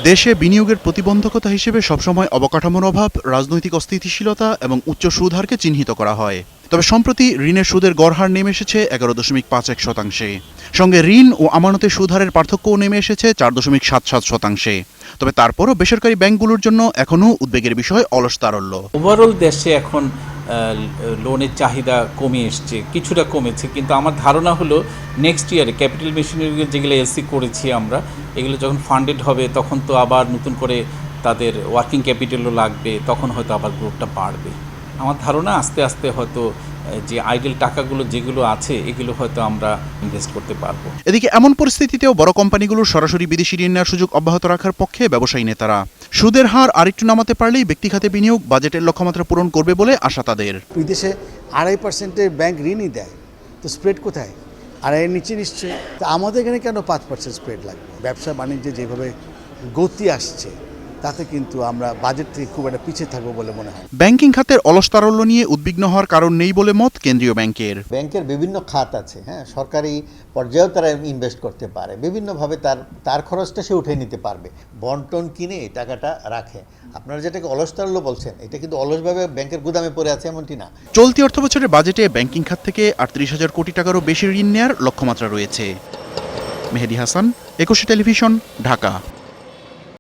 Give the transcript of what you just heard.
দেশে বিনিয়োগের প্রতিবন্ধকতা হিসেবে সবসময় অবকাঠামোর অভাব, রাজনৈতিক অস্থিতিশীলতা এবং উচ্চ সুদহারকে চিহ্নিত করা হয়। তবে সম্প্রতি ঋণের সুদের গড় হার নেমে এসেছে 11.51%। সঙ্গে ঋণ ও আমানতের সুদহারের পার্থক্যও নেমে এসেছে 4.77%। তবে তারপরও বেসরকারি ব্যাংকগুলোর জন্য এখনও উদ্বেগের বিষয় অলস তারল্য। ওভারঅল দেশে এখন লোনের চাহিদা কমে এসছে, কিছুটা কমেছে, কিন্তু আমার ধারণা হলো নেক্সট ইয়ারে ক্যাপিটাল মেশিনারি যেগুলো এলসি করেছি আমরা, এগুলো যখন ফান্ডেড হবে তখন তো আবার নতুন করে তাদের ওয়ার্কিং ক্যাপিটালও লাগবে, তখন হয়তো আবার গ্রোথটা বাড়বে। আমার ধারণা আস্তে আস্তে হয়তো যে আইডেল টাকাগুলো যেগুলো আছে এগুলো হয়তো আমরা ইনভেস্ট করতে পারবো। এদিকে এমন পরিস্থিতিতেও বড় কোম্পানিগুলোর সরাসরি বিদেশি ঋণ নেওয়ার সুযোগ অব্যাহত রাখার পক্ষে ব্যবসায়ী নেতারা। সুদের হার আরেকটু নামাতে পারলেই ব্যক্তিখাতে বিনিয়োগ বাজেটের লক্ষ্যমাত্রা পূরণ করবে বলে আশা তাদের। বিদেশে 2.5% ব্যাংক ঋণই দেয়, তো স্প্রেড কোথায়? 2.5 নিচে নিশ্চয়ই। তো আমাদের এখানে কেন 5% স্প্রেড লাগবে? ব্যবসা বাণিজ্যে যেভাবে গতি আসছে তাতে কিন্তু আমরা বাজেট থেকে খুব একটা পিছিয়ে থাকবো বলে মনে হয়। ব্যাংকিং খাতের অলস তারল্য নিয়ে উদ্বিগ্ন হওয়ার কারণ নেই বলে মত কেন্দ্রীয় ব্যাংকের। ব্যাংকের বিভিন্ন খাত আছে, হ্যাঁ, সরকারি পর্যায়েও তারা ইনভেস্ট করতে পারে, বিভিন্নভাবে তার খরচটা সে উঠে নিতে পারবে। বন্টন কিনে টাকাটা রাখে। আপনারা যেটাকে অলস তারল্য বলছেন, এটা কিন্তু অলসভাবে ব্যাংকের গুদামে পড়ে আছে এমনটি না। চলতি অর্থবছরের বাজেটে ব্যাংকিং খাত থেকে 38,000 কোটি টাকারও বেশি ঋণ নেওয়ার লক্ষ্যমাত্রা রয়েছে। মেহেদী হাসান, 21 টেলিভিশন, ঢাকা।